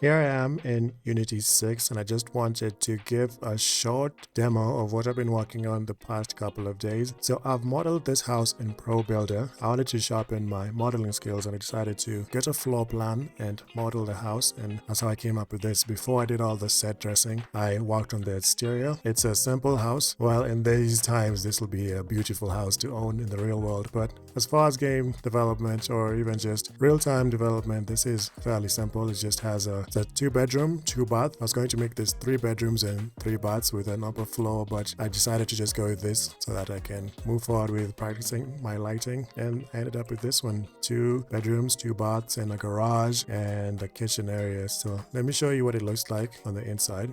Here I am in Unity 6 and I just wanted to give a short demo of what I've been working on the past couple of days. So I've modeled this house in ProBuilder. I wanted to sharpen my modeling skills and I decided to get a floor plan and model the house, and that's how I came up with this. Before I did all the set dressing, I worked on the exterior. It's a simple house. Well, in these times this will be a beautiful house to own in the real world, but as far as game development or even just real-time development, this is fairly simple. It just has it's a 2-bedroom, 2-bath. I was going to make this 3 bedrooms and 3 baths with an upper floor, but I decided to just go with this so that I can move forward with practicing my lighting, and I ended up with this one: 2 bedrooms, 2 baths, and a garage and a kitchen area. So let me show you what it looks like on the inside.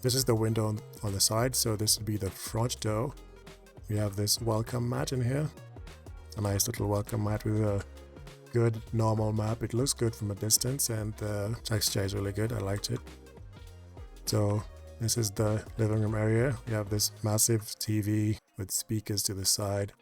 This is the window on the side, so this would be the front door. We have this welcome mat in here. A nice little welcome mat with a good normal map. It looks good from a distance and the texture is really good. I liked it. So this is the living room area. We have this massive TV with speakers to the side.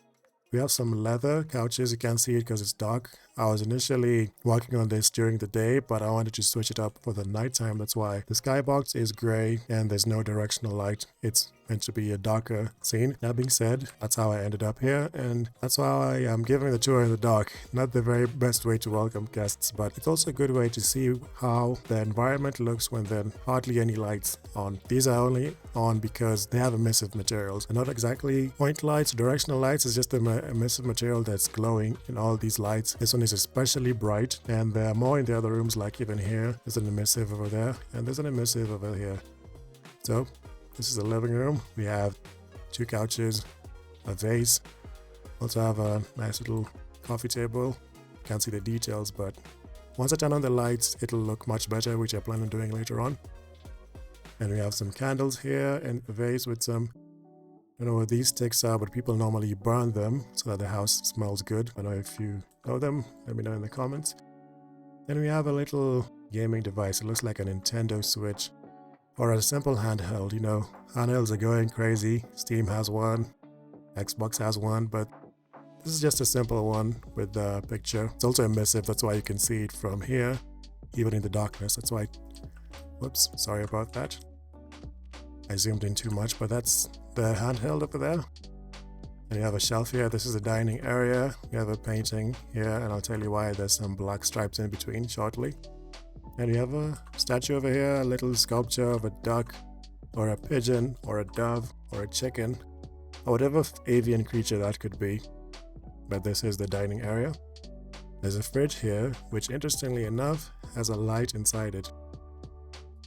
We have some leather couches. You can't see it because it's dark. I was initially working on this during the day, but I wanted to switch it up for the nighttime. That's why the skybox is gray and there's no directional light. It's meant to be a darker scene. That being said, that's how I ended up here, and that's why I am giving the tour in the dark. Not the very best way to welcome guests, but it's also a good way to see how the environment looks when there's hardly any lights on. These are only on because they have emissive materials. They're not exactly point lights, directional lights. It's just the emissive material that's glowing in all these lights. This one is especially bright, and there are more in the other rooms, like even here. There's an emissive over there, and there's an emissive over here. So this is the living room. We have 2 couches, a vase. Also have a nice little coffee table. Can't see the details, but once I turn on the lights, it'll look much better, which I plan on doing later on. And we have some candles here and a vase with some, I don't know what these sticks are, but people normally burn them so that the house smells good. I don't know if you know them, let me know in the comments. Then we have a little gaming device. It looks like a Nintendo Switch. Or a simple handheld. You know, handhelds are going crazy. Steam has one, Xbox has one, but this is just a simple one with the picture. It's also emissive, that's why you can see it from here, even in the darkness. That's why, whoops, sorry about that. I zoomed in too much, but that's the handheld over there. And you have a shelf here. This is a dining area. We have a painting here, and I'll tell you why there's some black stripes in between shortly. And we have a statue over here, a little sculpture of a duck, or a pigeon, or a dove, or a chicken, or whatever avian creature that could be. But this is the dining area. There's a fridge here, which interestingly enough, has a light inside it.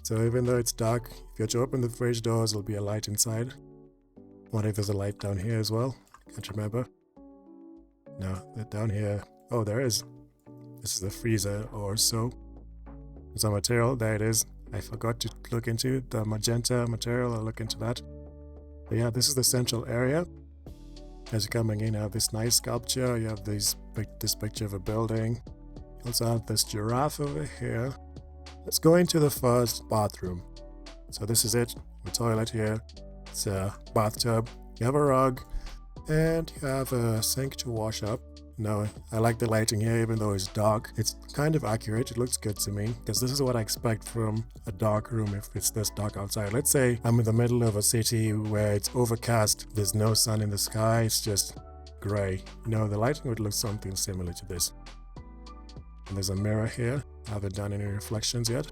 So even though it's dark, if you were to open the fridge doors, there'll be a light inside. Wonder if there's a light down here as well. Can't remember. No, down here. Oh, there is. This is the freezer or so. Some material, there it is. I forgot to look into the magenta material. I'll look into that. But yeah, this is the central area. As you're coming in, you have this nice sculpture. You have this picture of a building. You also have this giraffe over here. Let's go into the first bathroom. So this is it. The toilet here. It's a bathtub. You have a rug, and you have a sink to wash up. No, I like the lighting here, even though it's dark. It's kind of accurate. It looks good to me, because this is what I expect from a dark room if it's this dark outside. Let's say I'm in the middle of a city where it's overcast. There's no sun in the sky. It's just gray. You know, the lighting would look something similar to this. And there's a mirror here. I haven't done any reflections yet.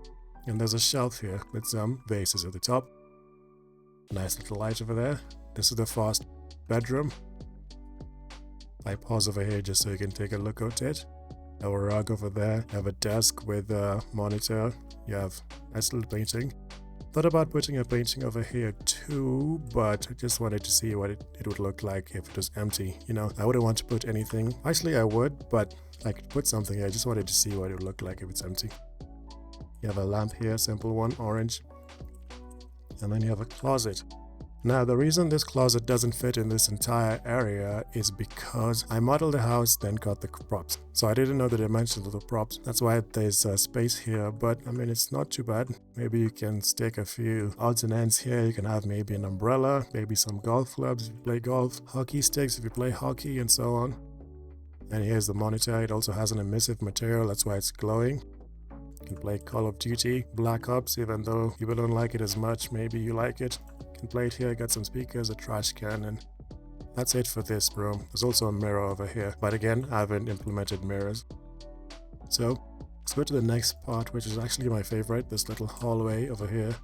And there's a shelf here with some vases at the top. Nice little light over there. This is the first bedroom. I pause over here just so you can take a look at it. You have a rug over there. You have a desk with a monitor. You have a nice little painting. Thought about putting a painting over here too, but I just wanted to see what it would look like if it was empty. You know, I wouldn't want to put anything. Actually, I would, but I could put something here. I just wanted to see what it would look like if it's empty. You have a lamp here, simple one, orange. And then you have a closet. Now, the reason this closet doesn't fit in this entire area is because I modeled the house, then got the props. So I didn't know the dimensions of the props. That's why there's space here, but I mean, it's not too bad. Maybe you can stick a few odds and ends here. You can have maybe an umbrella, maybe some golf clubs if you play golf, hockey sticks if you play hockey, and so on. And here's the monitor. It also has an emissive material, that's why it's glowing. You can play Call of Duty, Black Ops, even though people don't like it as much, maybe you like it. You can play it here, got some speakers, a trash can, and that's it for this room. There's also a mirror over here, but again, I haven't implemented mirrors. So let's go to the next part, which is actually my favorite, this little hallway over here.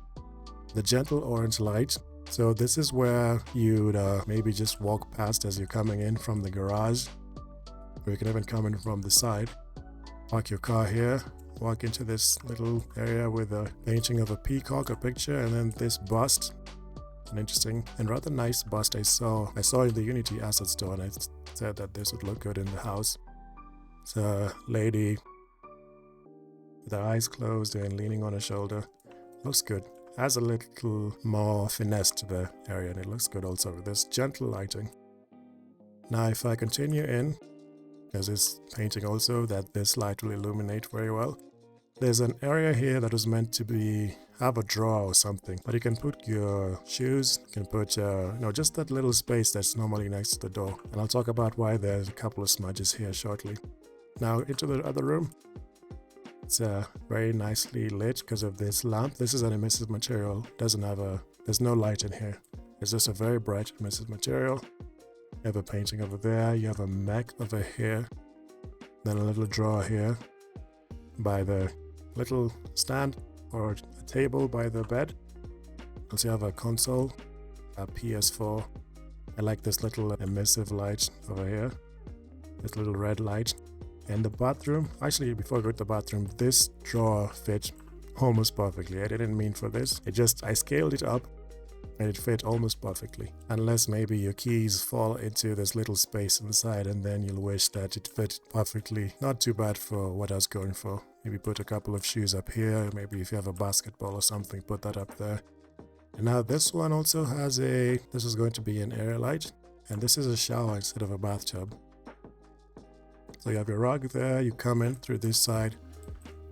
The gentle orange light. So this is where you'd maybe just walk past as you're coming in from the garage, or you can even come in from the side. Park your car here, walk into this little area with a painting of a peacock, a picture, and then this bust. An interesting and rather nice bust I saw in the Unity asset store, and I said that this would look good in the house. It's a lady with her eyes closed and leaning on her shoulder. Looks good. Has a little more finesse to the area, and it looks good also with this gentle lighting. Now if I continue in, there's this painting also that this light will illuminate very well. There's an area here that was meant to have a drawer or something, but you can put your shoes, you can put just that little space that's normally next to the door. And I'll talk about why there's a couple of smudges here shortly. Now into the other room. It's very nicely lit because of this lamp. This is an emissive material. There's no light in here. It's just a very bright emissive material. You have a painting over there. You have a mech over here. Then a little drawer here by the little stand or a table by the bed. Also you have a console, a PS4. I like this little emissive light over here. This little red light. And the bathroom, actually before I go to the bathroom, this drawer fit almost perfectly. I didn't mean for this. I scaled it up and it fit almost perfectly. Unless maybe your keys fall into this little space inside and then you'll wish that it fit perfectly. Not too bad for what I was going for. Maybe put a couple of shoes up here. Maybe if you have a basketball or something, put that up there. And now this one also has this is going to be an area light. And this is a shower instead of a bathtub. So you have your rug there, you come in through this side,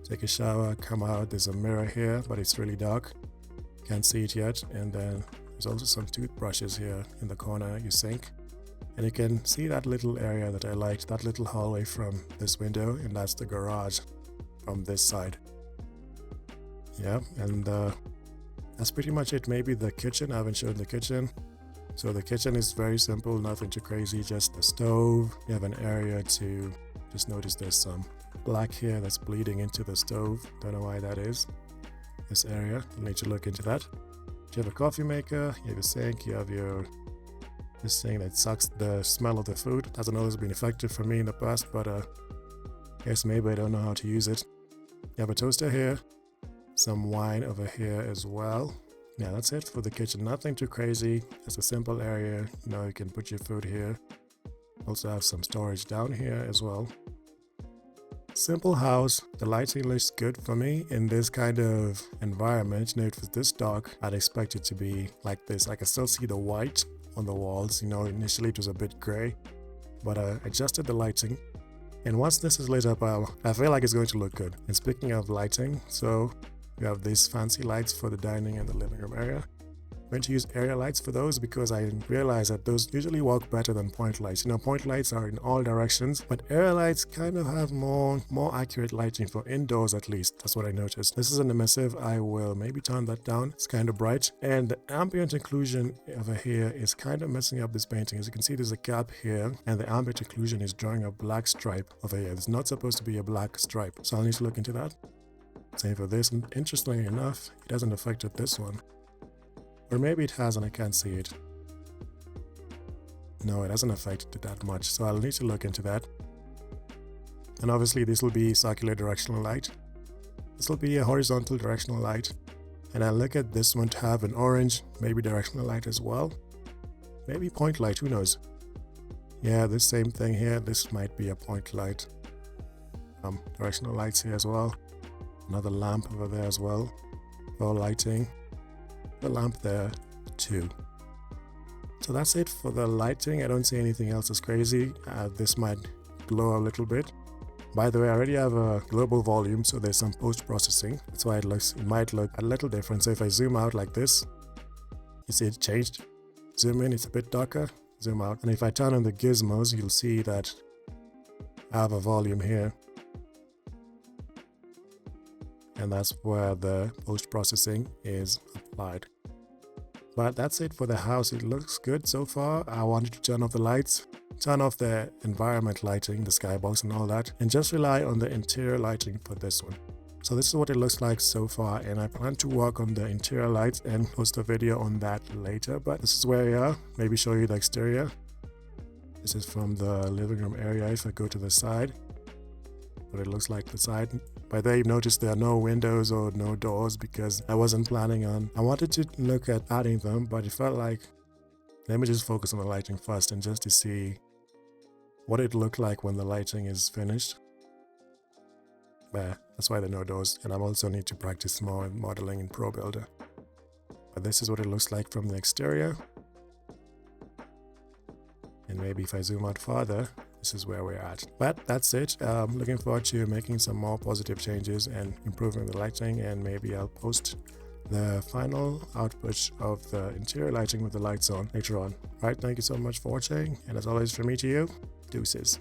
take a shower, come out. There's a mirror here, but it's really dark. Can't see it yet. And then there's also some toothbrushes here in the corner, your sink. And you can see that little area that I liked, that little hallway from this window, and that's the garage from this side. Yeah, and that's pretty much it. Maybe the kitchen, I haven't shown the kitchen. So the kitchen is very simple, nothing too crazy, just a stove. You have an area to, just notice there's some black here that's bleeding into the stove. Don't know why that is. This area, you'll need to look into that. You have a coffee maker, you have a sink, you have this thing that sucks the smell of the food. Hasn't always been effective for me in the past, but I guess maybe I don't know how to use it. You have a toaster here, some wine over here as well. Yeah, that's it for the kitchen. Nothing too crazy. It's a simple area. You can put your food here. Also have some storage down here as well. Simple house. The lighting looks good for me in this kind of environment. If it's this dark, I'd expect it to be like this. I can still see the white on the walls. Initially it was a bit gray, but I adjusted the lighting. And once this is lit up, I feel like it's going to look good. And speaking of lighting, so we have these fancy lights for the dining and the living room area. I'm going to use area lights for those because I realize that those usually work better than point lights. Point lights are in all directions, but area lights kind of have more accurate lighting for indoors at least. That's what I noticed. This is an emissive. I will maybe turn that down. It's kind of bright. And the ambient occlusion over here is kind of messing up this painting. As you can see, there's a gap here, and the ambient occlusion is drawing a black stripe over here. It's not supposed to be a black stripe, so I'll need to look into that. Same for this, and interestingly enough, it hasn't affected this one. Or maybe it has and I can't see it. No, it hasn't affected it that much, so I'll need to look into that. And obviously this will be circular directional light. This will be a horizontal directional light. And I'll look at this one to have an orange, maybe directional light as well. Maybe point light, who knows? Yeah, this same thing here, this might be a point light. Directional lights here as well. Another lamp over there as well for lighting. The lamp there too. So that's it for the lighting. I don't see anything else as crazy. This might glow a little bit. By the way, I already have a global volume, so there's some post-processing. That's why it might look a little different. So if I zoom out like this, you see it changed. Zoom in, it's a bit darker. Zoom out. And if I turn on the gizmos, you'll see that I have a volume here. And that's where the post-processing is applied. But that's it for the house. It looks good so far. I wanted to turn off the lights, turn off the environment lighting, the skybox and all that, and just rely on the interior lighting for this one. So this is what it looks like so far, and I plan to work on the interior lights and post a video on that later. But this is where we are. Maybe show you the exterior. This is from the living room area. If I go to the side, what it looks like the side. By the way, you've noticed there are no windows or no doors because I wasn't planning on. I wanted to look at adding them, but it felt like, let me just focus on the lighting first and just to see what it looked like when the lighting is finished. That's why there are no doors, and I also need to practice more modeling in ProBuilder. But this is what it looks like from the exterior. And maybe if I zoom out farther, this is where we're at. But that's it. I'm looking forward to making some more positive changes and improving the lighting, and maybe I'll post the final output of the interior lighting with the lights on later on. Right, thank you so much for watching, and as always from me to you, deuces.